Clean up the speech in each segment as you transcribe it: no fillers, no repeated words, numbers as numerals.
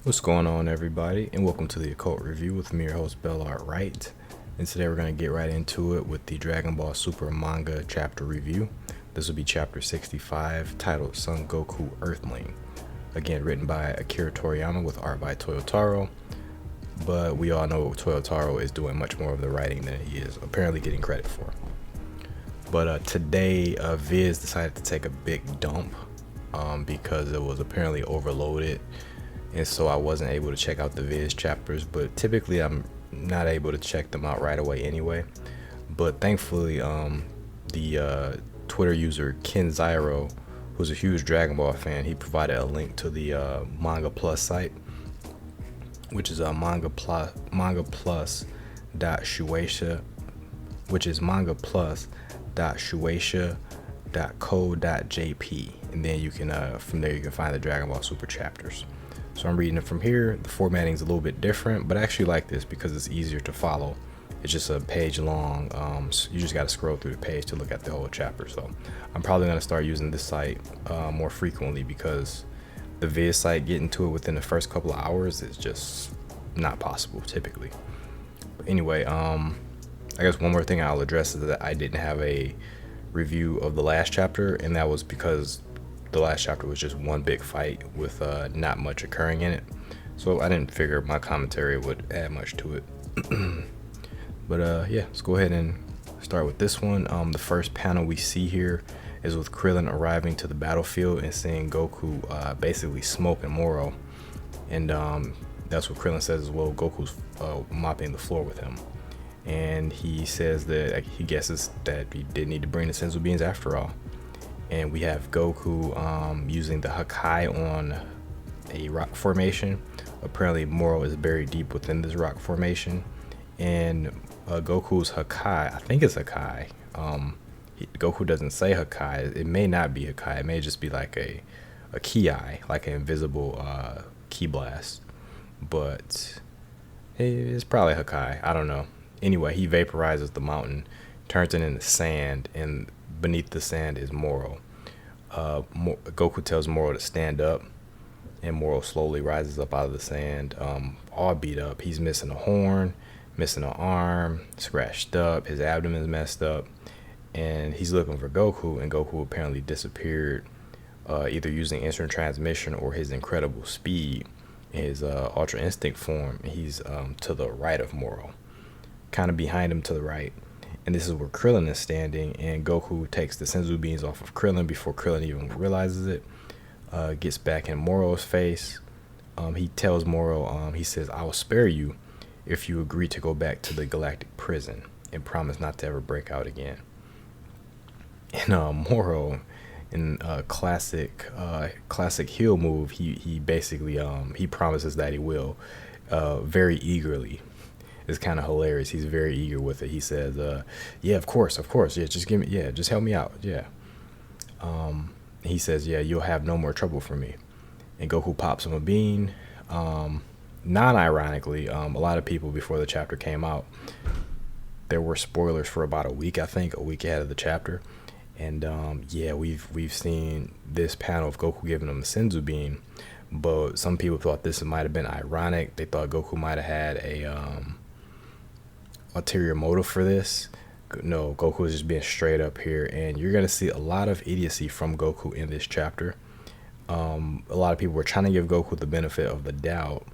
What's going on, everybody, and welcome to the Occult Review with me, your host, Bellart Wright. And today we're going to get right into it with the Dragon Ball Super Manga chapter review. This will be chapter 65, titled Son Goku Earthling. Again, written by Akira Toriyama with art by Toyotaro. But we all know Toyotaro is doing much more of the writing than he is apparently getting credit for. But today, Viz decided to take a big dump because it was apparently overloaded. And so I wasn't able to check out the Viz chapters, but typically I'm not able to check them out right away anyway. But thankfully, the Twitter user Ken Zyro, who's a huge Dragon Ball fan, he provided a link to the Manga Plus site, which is mangaplus.shueisha, which is mangaplus.shueisha.co.jp, and then you can from there you can find the Dragon Ball Super chapters. So I'm reading it from here. The formatting is a little bit different, but I actually like this because it's easier to follow. It's just a page long. So you just got to scroll through the page to look at the whole chapter. So I'm probably going to start using this site more frequently because the Viz site, getting to it within the first couple of hours is just not possible typically. But anyway, I guess one more thing I'll address is that I didn't have a review of the last chapter, and that was because the last chapter was just one big fight with not much occurring in it, so I didn't figure my commentary would add much to it. But yeah, let's go ahead and start with this one. The first panel we see here is with Krillin arriving to the battlefield and seeing Goku basically smoking Moro, and that's what Krillin says as well. Goku's mopping the floor with him, and he says that he guesses that he did need to bring the Senzu beans after all. And we have Goku using the Hakai on a rock formation. Apparently Moro is buried deep within this rock formation. And Goku's Hakai, I think it's Hakai. Goku doesn't say Hakai. It may not be Hakai. It may just be like a Ki, like an invisible Ki blast. But it's probably Hakai. I don't know. Anyway, he vaporizes the mountain, turns it into sand, and beneath the sand is Moro. Goku tells Moro to stand up, and Moro slowly rises up out of the sand, all beat up. He's missing a horn, missing an arm, scratched up, his abdomen's messed up, and he's looking for Goku, and Goku apparently disappeared, either using instant transmission or his incredible speed, his Ultra Instinct form. He's to the right of Moro, kind of behind him to the right. And this is where Krillin is standing, and Goku takes the Senzu beans off of Krillin before Krillin even realizes it. Gets back in Moro's face. He tells Moro, he says, "I will spare you if you agree to go back to the galactic prison and promise not to ever break out again." And Moro, in a classic heel move, he basically he promises that he will, very eagerly. It's kind of hilarious. He's very eager with it. He says, "Yeah, of course, yeah, just give me, yeah, just help me out, yeah." He says, "Yeah, you'll have no more trouble from me." And Goku pops him a bean. Non-ironically, a lot of people before the chapter came out, there were spoilers for about a week, I think, a week ahead of the chapter, and yeah, we've seen this panel of Goku giving him the Senzu bean, but some people thought this might have been ironic. They thought Goku might have had a ulterior motive for this. No, Goku is just being straight up here, and you're gonna see a lot of idiocy from Goku in this chapter. A lot of people were trying to give Goku the benefit of the doubt,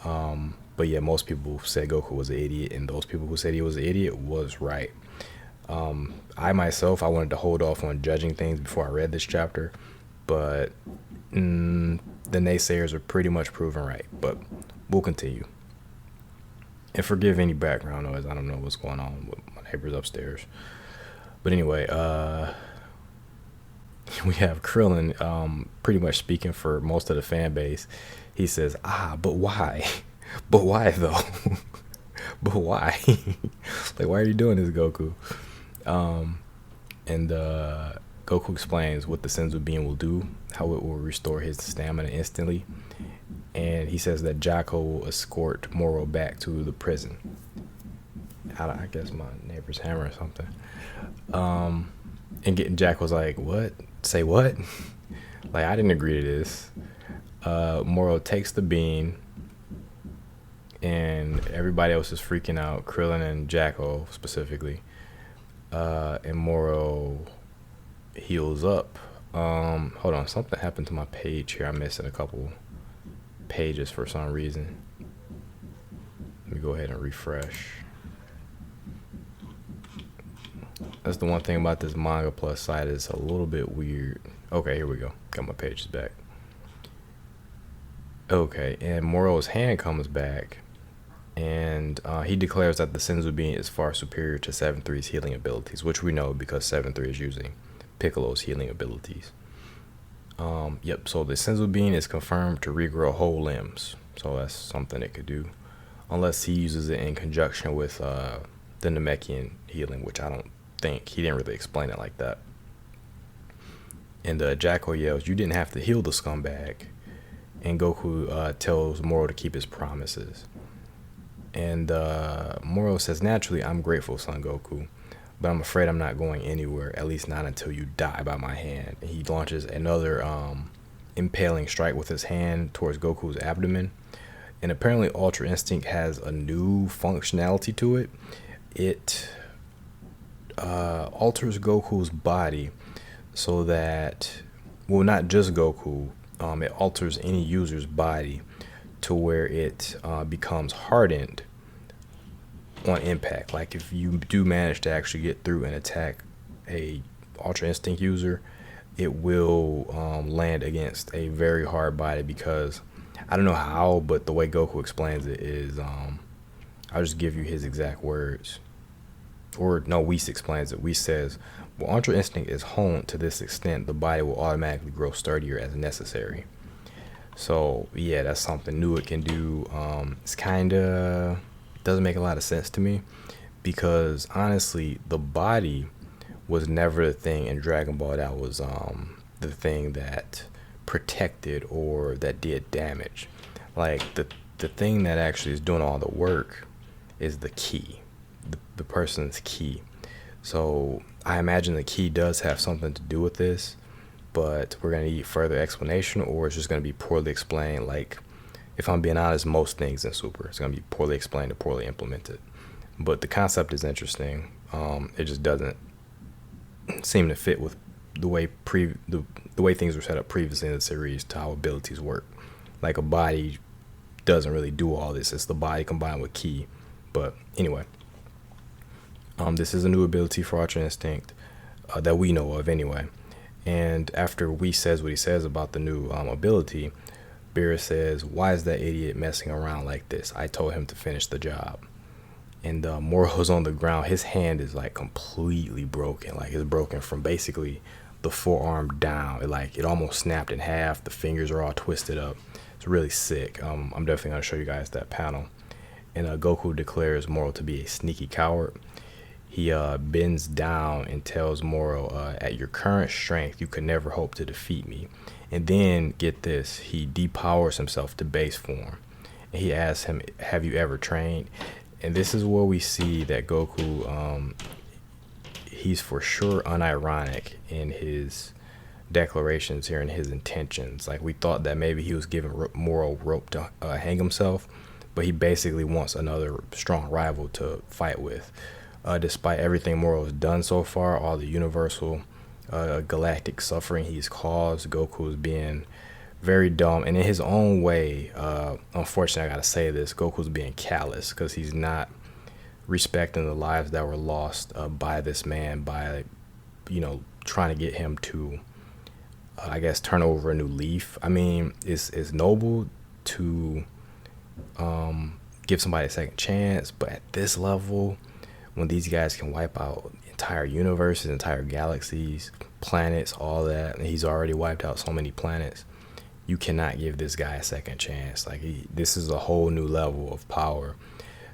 but yeah, most people said Goku was an idiot, and those people who said he was an idiot was right. I myself, I wanted to hold off on judging things before I read this chapter, but the naysayers are pretty much proven right. But we'll continue. And forgive any background noise. I don't know what's going on with my neighbors upstairs. But anyway, we have Krillin pretty much speaking for most of the fan base. He says, but why? But why though? But why? Like, why are you doing this, Goku? And Goku explains what the Senzu bean will do, how it will restore his stamina instantly. And he says that Jocko will escort Moro back to the prison. I guess my neighbor's hammer or something. And Jack was like, "What? Say what?" Like, I didn't agree to this. Moro takes the bean, and everybody else is freaking out. Krillin and Jacko specifically. And Moro heals up. Hold on, something happened to my page here. I'm missing a couple pages for some reason. Let me go ahead and refresh. That's the one thing about this Manga Plus site, is a little bit weird. Okay, here we go. Got my pages back. Okay, and Moro's hand comes back, and he declares that the Senzu Bean is far superior to 7-3's healing abilities, which we know because 7-3 is using Piccolo's healing abilities. Yep, so the Senzu Bean is confirmed to regrow whole limbs, so that's something it could do, unless he uses it in conjunction with the Namekian healing, which I don't think. He didn't really explain it like that. And Jacko yells, "You didn't have to heal the scumbag." And Goku tells Moro to keep his promises. And Moro says, "Naturally, I'm grateful, Son Goku, but I'm afraid I'm not going anywhere, at least not until you die by my hand." And he launches another impaling strike with his hand towards Goku's abdomen. And apparently Ultra Instinct has a new functionality to it. It alters Goku's body so that, well, not just Goku, it alters any user's body to where it becomes hardened on impact. Like if you do manage to actually get through and attack a Ultra Instinct user, it will land against a very hard body, because I don't know how, but the way Goku explains it is, I'll just give you his exact words. Or no, Whis explains it. Whis says, "Well, Ultra Instinct is honed to this extent, the body will automatically grow sturdier as necessary." So yeah, that's something new it can do. It's kinda doesn't make a lot of sense to me, because honestly, the body was never the thing in Dragon Ball that was the thing that protected or that did damage. Like the thing that actually is doing all the work is the ki, the person's ki. So I imagine the ki does have something to do with this, but we're going to need further explanation, or it's just going to be poorly explained. Like, if I'm being honest, most things in Super, it's going to be poorly explained or poorly implemented. But the concept is interesting. It just doesn't seem to fit with the way the way things were set up previously in the series to how abilities work. Like, a body doesn't really do all this. It's the body combined with ki. But anyway, this is a new ability for Ultra Instinct that we know of anyway. And after Whis says what he says about the new ability, Beerus says, "Why is that idiot messing around like this? I told him to finish the job." And Moro's on the ground. His hand is like completely broken. Like, it's broken from basically the forearm down. It almost snapped in half. The fingers are all twisted up. It's really sick. I'm definitely going to show you guys that panel. And Goku declares Moro to be a sneaky coward. He bends down and tells Moro, "At your current strength, you could never hope to defeat me." And then, get this, he depowers himself to base form. And he asks him, "Have you ever trained?" And this is where we see that Goku, he's for sure unironic in his declarations here and his intentions. Like, we thought that maybe he was giving Moro rope to hang himself, but he basically wants another strong rival to fight with. Despite everything Moro has done so far, all the universal galactic suffering he's caused, Goku is being very dumb, and in his own way, unfortunately I gotta say this, Goku's being callous, because he's not respecting the lives that were lost by this man, by, trying to get him to, I guess, turn over a new leaf. I mean, it's noble to give somebody a second chance, but at this level, when these guys can wipe out entire universes, entire galaxies, planets, all that, and he's already wiped out so many planets, you cannot give this guy a second chance. Like, this is a whole new level of power.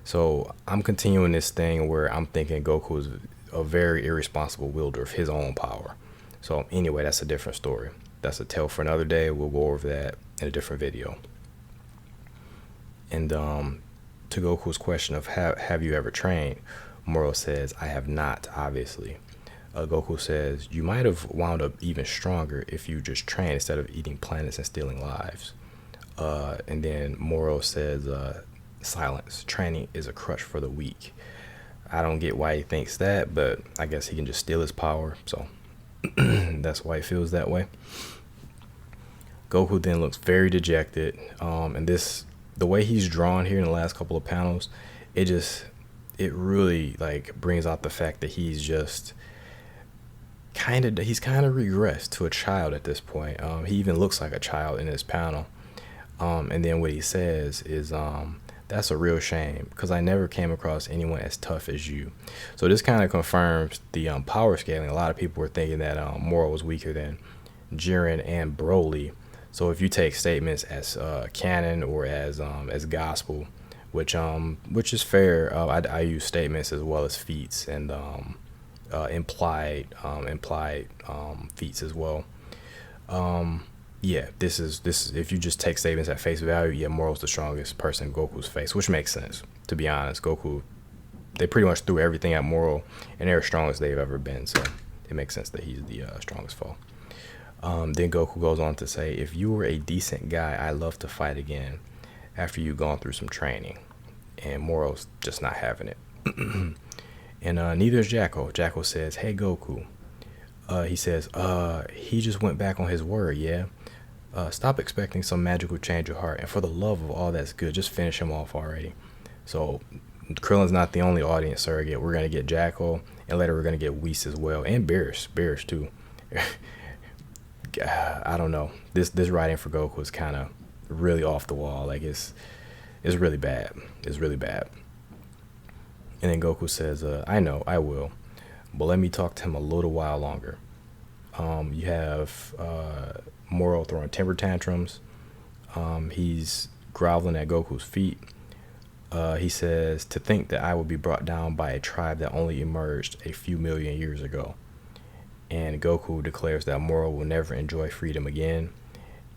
So I'm continuing this thing where I'm thinking Goku is a very irresponsible wielder of his own power. So anyway, that's a different story. That's a tale for another day. We'll go over that in a different video. And to Goku's question of have you ever trained, Moro says, "I have not, obviously." Goku says, "You might have wound up even stronger if you just trained instead of eating planets and stealing lives." And then Moro says, silence. Training is a crutch for the weak. I don't get why he thinks that, but I guess he can just steal his power. So that's why he feels that way. Goku then looks very dejected. And the way he's drawn here in the last couple of panels, it really like brings out the fact that he's just kind of regressed to a child at this point. He even looks like a child in this panel. And then what he says is, that's a real shame because I never came across anyone as tough as you. So this kind of confirms the power scaling. A lot of people were thinking that Moro was weaker than Jiren and Broly. So if you take statements as canon or as gospel, which is fair, I use statements as well as feats and implied feats as well. Yeah, this is if you just take statements at face value, yeah, Moro's the strongest person in Goku's face, which makes sense. To be honest, Goku, they pretty much threw everything at Moro, and they're as strong as they've ever been. So it makes sense that he's the strongest foe. Then Goku goes on to say, if you were a decent guy, I'd love to fight again after you've gone through some training. And Moro's just not having it. And neither is Jacko. Jacko says, hey, Goku. He says, he just went back on his word, yeah? Stop expecting some magical change of heart. And for the love of all that's good, just finish him off already. So Krillin's not the only audience surrogate. We're going to get Jacko, and later we're going to get Whis as well. And Beerus too. I don't know. This writing for Goku is kind of really off the wall. Like it's really bad. It's really bad. And then Goku says, I know, I will. But let me talk to him a little while longer. You have Moro throwing temper tantrums. He's groveling at Goku's feet. He says, to think that I will be brought down by a tribe that only emerged a few million years ago. And Goku declares that Moro will never enjoy freedom again.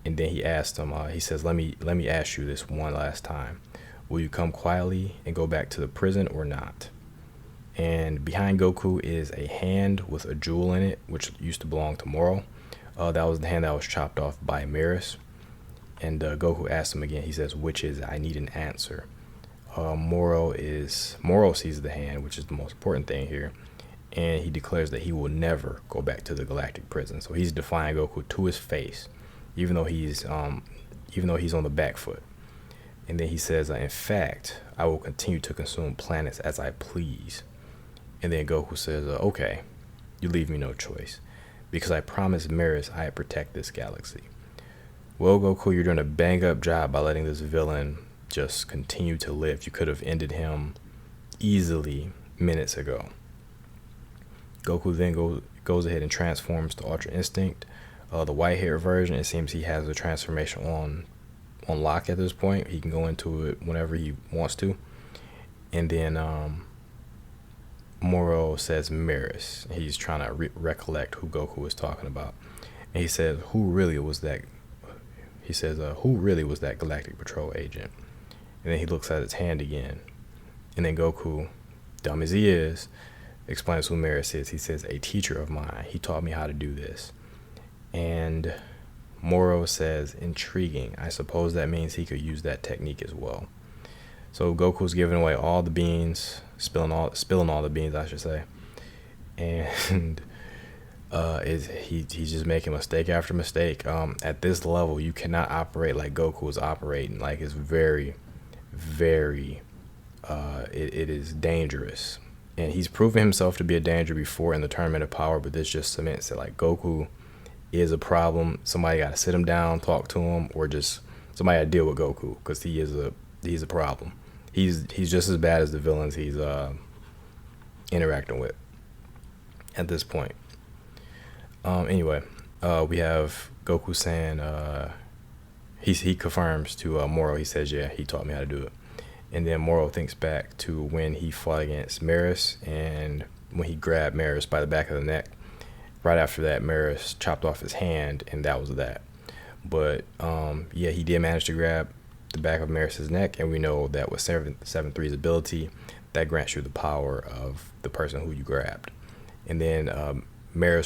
And then he asks him, he says, let me ask you this one last time. Will you come quietly and go back to the prison or not? And behind Goku is a hand with a jewel in it, which used to belong to Moro. That was the hand that was chopped off by Mirrors. And Goku asks him again. He says, which is it? I need an answer. Moro sees the hand, which is the most important thing here. And he declares that he will never go back to the galactic prison. So he's defying Goku to his face, even though he's on the back foot. And then he says, in fact, I will continue to consume planets as I please. And then Goku says, okay, you leave me no choice, because I promised Mirrors I'd protect this galaxy. Well, Goku, you're doing a bang up job by letting this villain just continue to live. You could have ended him easily minutes ago. Goku then goes ahead and transforms to Ultra Instinct. The white-haired version, it seems he has the transformation on lock at this point. He can go into it whenever he wants to. And then Moro says Mirrors. He's trying to recollect who Goku was talking about. And he says, who really was that Galactic Patrol agent? And then he looks at his hand again. And then Goku, dumb as he is, explains who Mirrors is. He says, a teacher of mine. He taught me how to do this. And Moro says, intriguing. I suppose that means he could use that technique as well. So Goku's giving away all the beans, spilling all the beans, I should say. And he's just making mistake after mistake. At this level, you cannot operate like Goku is operating. Like, it's very, very, it is dangerous. And he's proven himself to be a danger before in the Tournament of Power, but this just cements it. Like, Goku is a problem. Somebody got to sit him down, talk to him, or just somebody got to deal with Goku, because he's a problem. He's just as bad as the villains he's interacting with at this point. Anyway, we have Goku saying he confirms to Moro. He says, yeah, he taught me how to do it. And then Moro thinks back to when he fought against Mirrors, and when he grabbed Mirrors by the back of the neck. Right after that, Mirrors chopped off his hand, and that was that. But yeah, he did manage to grab the back of Mirrors' neck, and we know that with 7-3's ability, that grants you the power of the person who you grabbed. And then Moro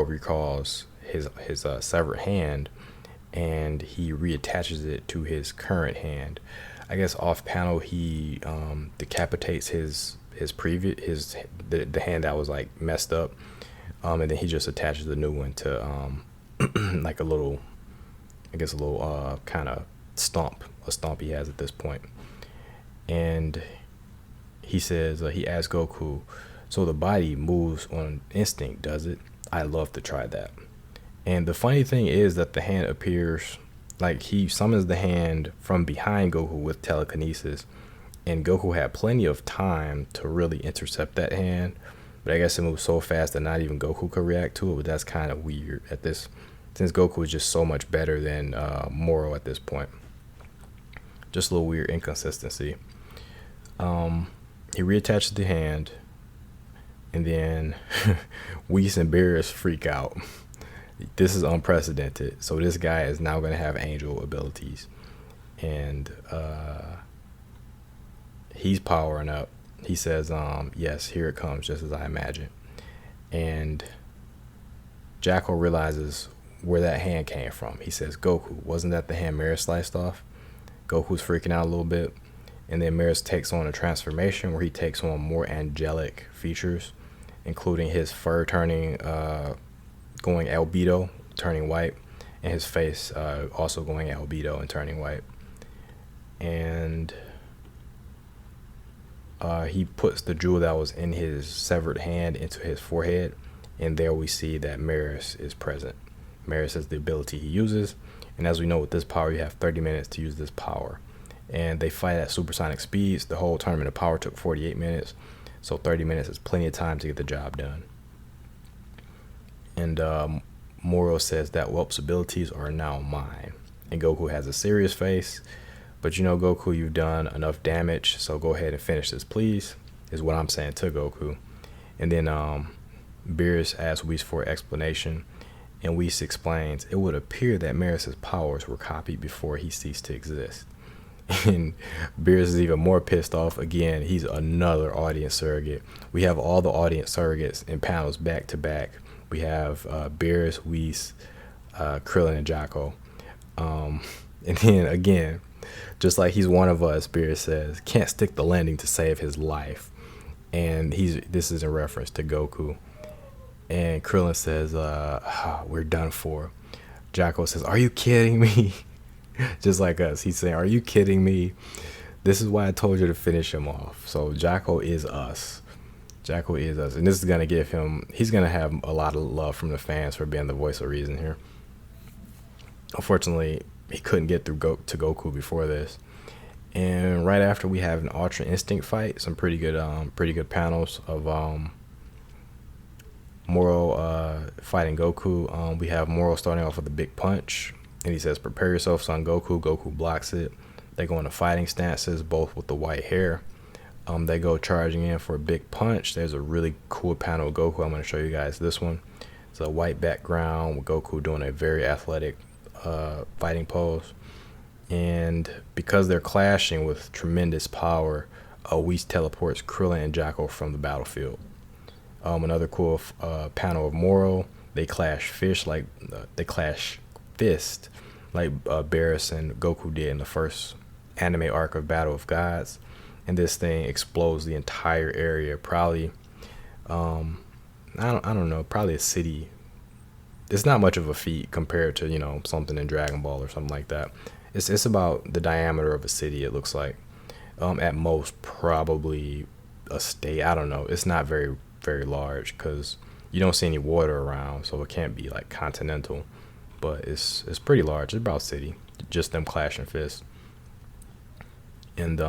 recalls his severed hand, and he reattaches it to his current hand. I guess off panel he decapitates the hand that was like messed up, and then he just attaches the new one to like a little, I guess a little kind of a stomp he has at this point. And he says, he asks Goku, so the body moves on instinct, does it? I love to try that. And the funny thing is that the hand appears, like he summons the hand from behind Goku with telekinesis, and Goku had plenty of time to really intercept that hand, but I guess it moved so fast that not even Goku could react to it. But that's kind of weird at this, since Goku is just so much better than Moro at this point. Just a little weird inconsistency. He reattaches the hand, and then Whis and Beerus freak out. This is unprecedented. So this guy is now going to have angel abilities, and he's powering up. He says, yes, here it comes, just as I imagined. And Jacko realizes where that hand came from. He says, Goku, wasn't that the hand Maris sliced off? Goku's freaking out a little bit. And then Maris takes on a transformation where he takes on more angelic features, including his fur turning, going albedo, turning white, and his face also going albedo and turning white. And he puts the jewel that was in his severed hand into his forehead, and there we see that Maris is present. Maris is the ability he uses, and as we know, with this power, you have 30 minutes to use this power. And they fight at supersonic speeds. The whole tournament of power took 48 minutes, so 30 minutes is plenty of time to get the job done. And Moro says that Whelp's abilities are now mine. And Goku has a serious face, but you know, Goku, you've done enough damage, so go ahead and finish this, please, is what I'm saying to Goku. And then Beerus asks Whis for explanation, and Whis explains, it would appear that Maris's powers were copied before he ceased to exist. And Beerus is even more pissed off. Again, he's another audience surrogate. We have all the audience surrogates in panels back to back. We have Beerus, Whis, Krillin, and Jocko. And then again, just like he's one of us, Beerus says, can't stick the landing to save his life. And this is in reference to Goku. And Krillin says, we're done for. Jocko says, are you kidding me? Just like us, he's saying, are you kidding me? This is why I told you to finish him off. So Jocko is us. Jocko is us. And this is going to give him, he's going to have a lot of love from the fans for being the voice of reason here. Unfortunately, he couldn't get through to Goku before this. And right after, we have an Ultra Instinct fight. Some pretty good panels of Moro fighting Goku. We have Moro starting off with a big punch. And he says, prepare yourself, son Goku. Goku blocks it. They go into fighting stances, both with the white hair. They go charging in for a big punch. There's a really cool panel of Goku. I'm going to show you guys this one. It's a white background with Goku doing a very athletic fighting pose. And because they're clashing with tremendous power, Whis teleports Krillin and Jocko from the battlefield. Another cool panel of Moro. They clash fist like Beerus and Goku did in the first anime arc of Battle of Gods, and this thing explodes the entire area. Probably, I don't know, probably a city. It's not much of a feat compared to, you know, something in Dragon Ball or something like that. It's about the diameter of a city, it looks like. At most, probably a state. I don't know. It's not very large because you don't see any water around, so it can't be like continental. But it's pretty large. It's about city. Just them clashing fists. And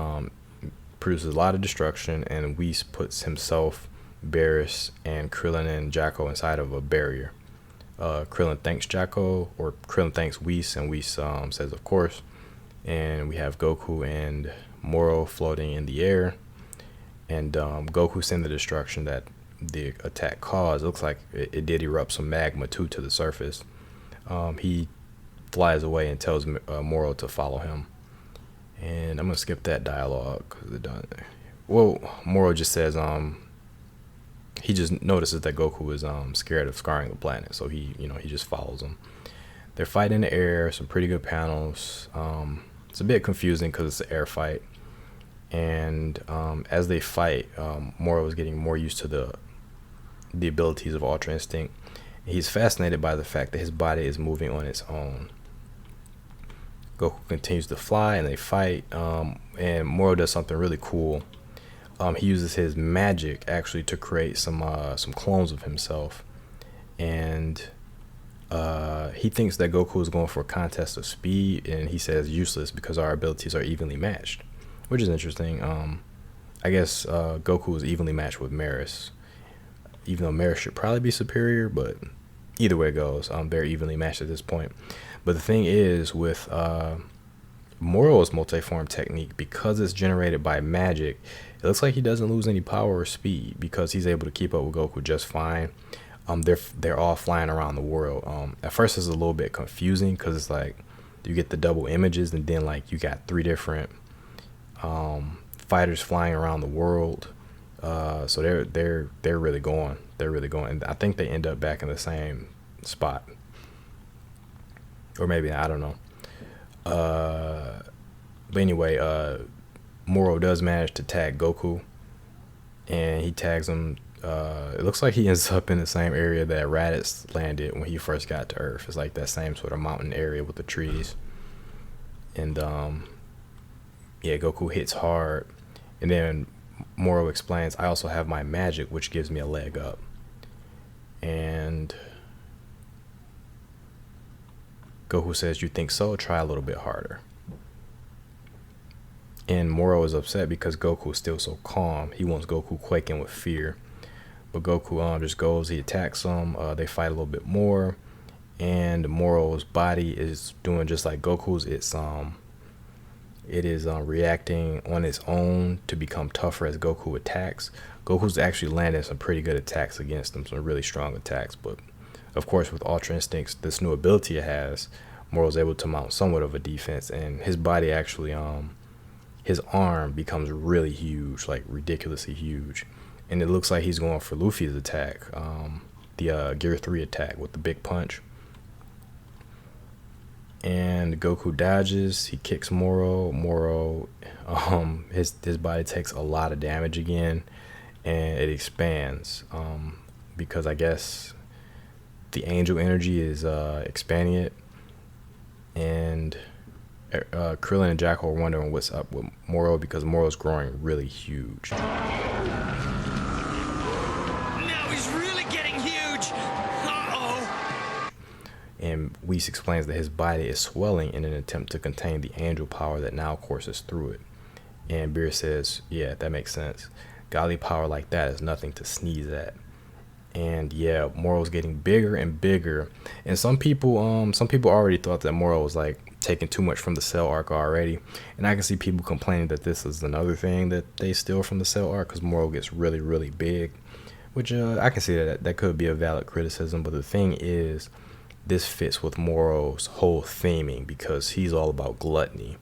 produces a lot of destruction. And Whis puts himself, Beerus, and Krillin and Jocko inside of a barrier. Krillin thanks Jocko, or Krillin thanks Whis, and Whis says of course. And we have Goku and Moro floating in the air. And Goku sent the destruction that the attack caused. It looks like it did erupt some magma too to the surface. He flies away and tells Moro to follow him. And I'm gonna skip that dialogue because it done. Well, Moro just says he just notices that Goku is scared of scarring the planet, so he just follows him. They're fighting in the air, some pretty good panels. It's a bit confusing because it's an air fight. And as they fight, Moro is getting more used to the abilities of Ultra Instinct. He's fascinated by the fact that his body is moving on its own. Goku continues to fly, and they fight. And Moro does something really cool. He uses his magic actually to create some clones of himself, and he thinks that Goku is going for a contest of speed, and he says useless because our abilities are evenly matched, which is interesting. I guess Goku is evenly matched with Maris, even though Maris should probably be superior, but either way it goes, they're evenly matched at this point. But the thing is, with Moro's multiform technique, because it's generated by magic, it looks like he doesn't lose any power or speed because he's able to keep up with Goku just fine. They're all flying around the world. At first it's a little bit confusing because it's like you get the double images, and then like you got 3 different fighters flying around the world. So they're really going. They're really going. And I think they end up back in the same spot, or maybe I don't know. But anyway, Moro does manage to tag Goku, and he tags him. It looks like he ends up in the same area that Raditz landed when he first got to Earth. It's like that same sort of mountain area with the trees. And yeah, Goku hits hard, and then Moro explains, I also have my magic, which gives me a leg up. And Goku says, you think so? Try a little bit harder. And Moro is upset because Goku is still so calm. He wants Goku quaking with fear. But Goku just goes, he attacks him. They fight a little bit more. And Moro's body is doing just like Goku's. It is reacting on its own to become tougher as Goku attacks. Goku's actually landing some pretty good attacks against him, some really strong attacks. But of course, with Ultra Instincts, this new ability it has, Moro's able to mount somewhat of a defense, and his body actually, his arm becomes really huge, like ridiculously huge. And it looks like he's going for Luffy's attack, the Gear 3 attack with the big punch. And Goku dodges, he kicks Moro. His body takes a lot of damage again, and it expands because I guess the angel energy is expanding it. And Krillin and Jackal are wondering what's up with Moro because Moro's growing really huge. Now he's really getting huge. And Whis explains that his body is swelling in an attempt to contain the angel power that now courses through it. And Beer says, yeah, that makes sense. Godly power like that is nothing to sneeze at. And yeah, Moro's getting bigger and bigger. And some people already thought that Moro was like taking too much from the Cell arc already. And I can see people complaining that this is another thing that they steal from the Cell arc because Moro gets really, really big. Which I can see that could be a valid criticism. But the thing is, this fits with Moro's whole theming because he's all about gluttony.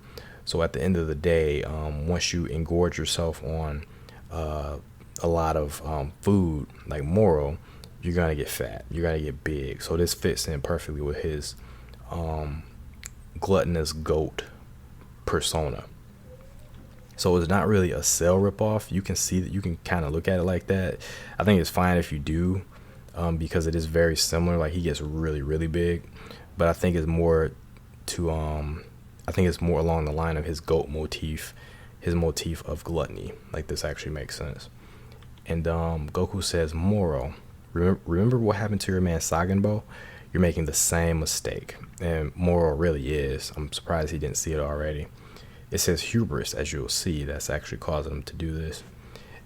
So at the end of the day, once you engorge yourself on a lot of food like Moro, you're gonna get fat, you're gonna get big. So this fits in perfectly with his gluttonous goat persona. So it's not really a Cell ripoff. You can see that, you can kind of look at it like that. I think it's fine if you do, because it is very similar. Like he gets really, really big, but I think it's more to I think it's more along the line of his goat motif, his motif of gluttony. Like this actually makes sense. And Goku says, Moro, remember what happened to your man Sagenbo? You're making the same mistake. And Moro really is. I'm surprised he didn't see it already. It says hubris, as you'll see, that's actually causing him to do this.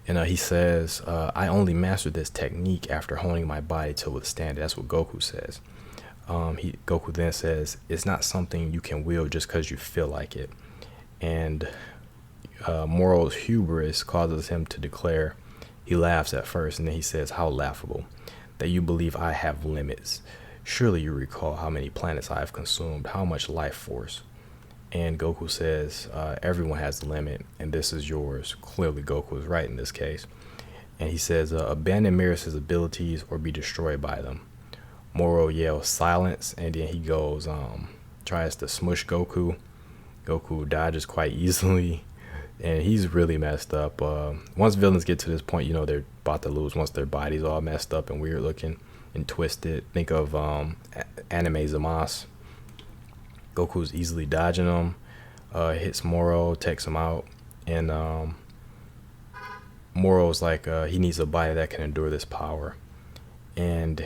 And he says, I only mastered this technique after honing my body to withstand it. That's what Goku says. Goku then says, it's not something you can wield just because you feel like it. And Moro's hubris causes him to declare, he laughs at first, and then he says, how laughable, that you believe I have limits. Surely you recall how many planets I have consumed, how much life force. And Goku says, everyone has a limit, and this is yours. Clearly Goku is right in this case. And he says, abandon Maris' abilities or be destroyed by them. Moro yells silence, and then he goes tries to smush Goku. Goku dodges quite easily, and he's really messed up. Once villains get to this point, you know they're about to lose. Once their body's all messed up and weird looking and twisted. Think of anime Zamasu. Goku's easily dodging them. Hits Moro, takes him out, and Moro's like he needs a body that can endure this power. And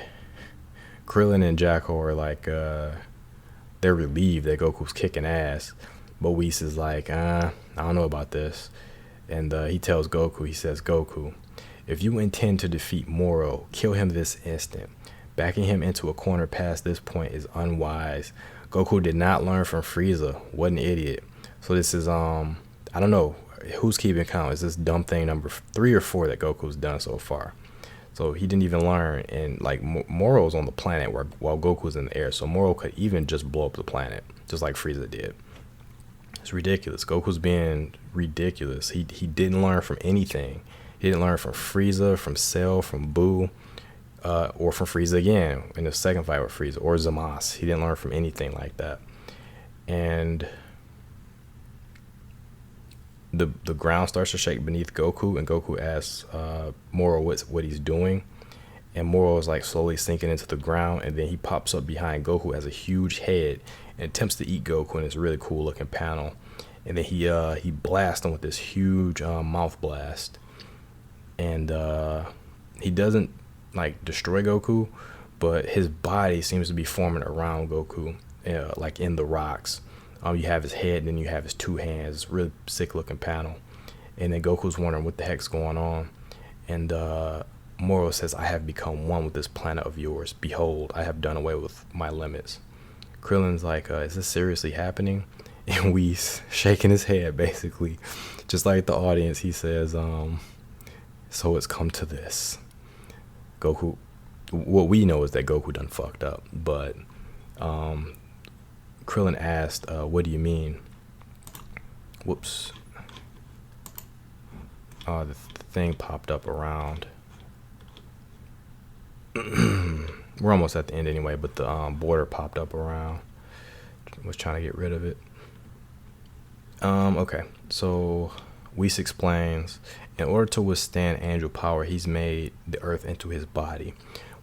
Krillin and Jacko are like they're relieved that Goku's kicking ass, but Whis is like I don't know about this. And he tells Goku, he says, Goku, if you intend to defeat Moro, kill him this instant. Backing him into a corner past this point is unwise. Goku did not learn from Frieza. What an idiot. So this is I don't know who's keeping count. Is this dumb thing number 3 or 4 that Goku's done so far? So he didn't even learn, and like Moro's on the planet while Goku's in the air, so Moro could even just blow up the planet, just like Frieza did. It's ridiculous. Goku's being ridiculous. He didn't learn from anything. He didn't learn from Frieza, from Cell, from Buu, or from Frieza again in the second fight with Frieza, or Zamasu. He didn't learn from anything like that. And the ground starts to shake beneath Goku, and Goku asks Moro what he's doing, and Moro is like slowly sinking into the ground, and then he pops up behind Goku as a huge head and attempts to eat Goku in this really cool looking panel. And then he blasts him with this huge mouth blast, and he doesn't like destroy Goku, but his body seems to be forming around Goku, like in the rocks. You have his head, and then you have his 2 hands. It's a really sick looking panel. And then Goku's wondering what the heck's going on. And Moro says, I have become one with this planet of yours. Behold, I have done away with my limits. Krillin's like, is this seriously happening? And Whis shaking his head, basically. Just like the audience, he says, so it's come to this. Goku, what we know is that Goku done fucked up. But Krillin asked, what do you mean? Whoops. The thing popped up around. We're almost at the end anyway, but the border popped up around. Was trying to get rid of it. Okay, so Whis explains, in order to withstand angel power, he's made the earth into his body,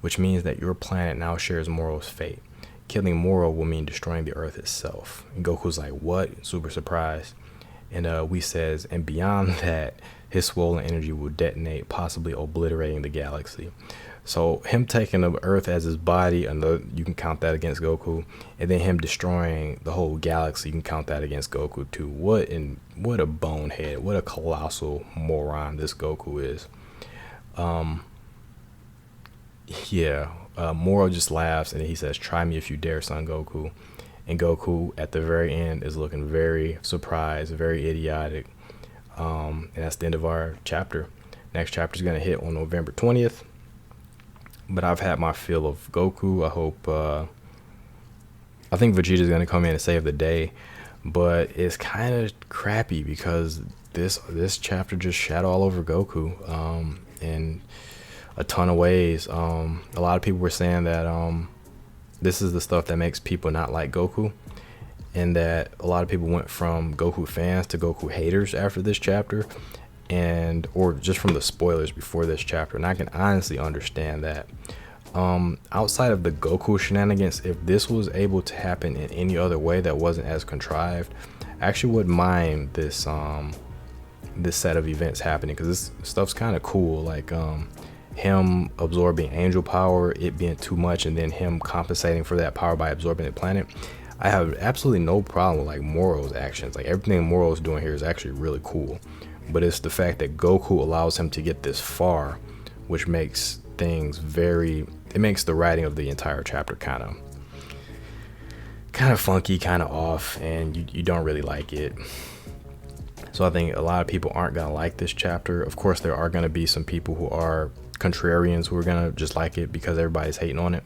which means that your planet now shares Moro's fate. Killing Moro will mean destroying the earth itself. And Goku's like, what? Super surprised. And Whis says, and beyond that, his swollen energy will detonate, possibly obliterating the galaxy. So him taking the earth as his body, you can count that against Goku. And then him destroying the whole galaxy, you can count that against Goku too. What a bonehead, what a colossal moron this Goku is. Moro just laughs, and he says, try me if you dare, son Goku. And Goku at the very end is looking very surprised, very idiotic. And that's the end of our chapter. Next chapter is going to hit on November 20th. But I've had my fill of Goku. I think Vegeta's going to come in and save the day. But it's kind of crappy because this chapter just shat all over Goku in a ton of ways. A lot of people were saying that this is the stuff that makes people not like Goku, and that a lot of people went from Goku fans to Goku haters after this chapter, or just from the spoilers before this chapter. And I can honestly understand that. Outside of the Goku shenanigans, if this was able to happen in any other way that wasn't as contrived, I actually wouldn't mind this set of events happening, because this stuff's kind of cool. Like him absorbing angel power, it being too much, and then him compensating for that power by absorbing the planet. I have absolutely no problem with like Moro's actions. Like everything Moro's doing here is actually really cool, but it's the fact that Goku allows him to get this far, which makes things it makes the writing of the entire chapter kind of funky, kind of off, and you don't really like it. So I think a lot of people aren't gonna like this chapter. Of course, there are gonna be some people who are contrarians who are gonna just like it because everybody's hating on it.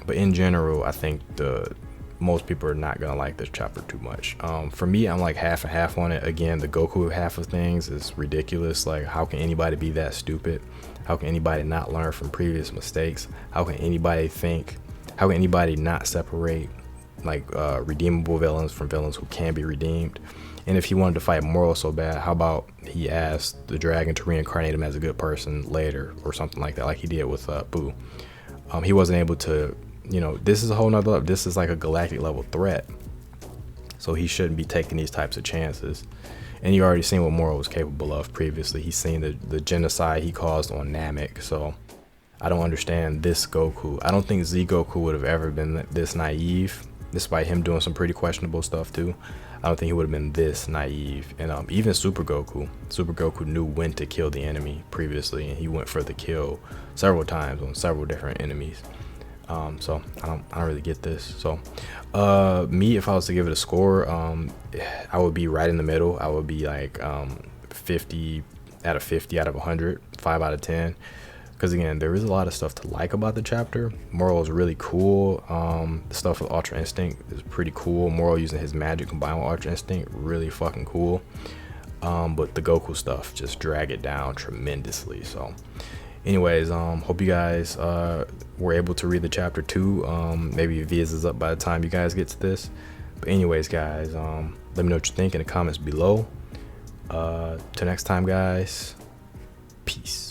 But in general, I think the most people are not gonna like this chapter too much. For me, I'm like half and half on it. Again, the Goku half of things is ridiculous. Like, how can anybody be that stupid? How can anybody not learn from previous mistakes? How can anybody not separate like redeemable villains from villains who can be redeemed? And if he wanted to fight Moro so bad, how about he asked the dragon to reincarnate him as a good person later or something like that, like he did with Boo. He wasn't able to, you know, this is a whole nother level. This is like a galactic level threat, so he shouldn't be taking these types of chances. And you already seen what Moro was capable of previously. He's seen the genocide he caused on Namek. So I don't understand this Goku. I don't think Z Goku would have ever been this naive, despite him doing some pretty questionable stuff too. I don't think he would have been this naive. And even Super Goku knew when to kill the enemy previously, and he went for the kill several times on several different enemies. So I don't really get this. So me, if I was to give it a score, I would be right in the middle. I would be like 50 out of 50 out of 100, 5 out of 10. Because again, there is a lot of stuff to like about the chapter. Moro is really cool. The stuff with Ultra Instinct is pretty cool. Moro using his magic combined with Ultra Instinct, really fucking cool. But the Goku stuff just drag it down tremendously. So anyways, hope you guys were able to read the chapter 2. Maybe Viz is up by the time you guys get to this. But anyways, guys, let me know what you think in the comments below. Till next time, guys, peace.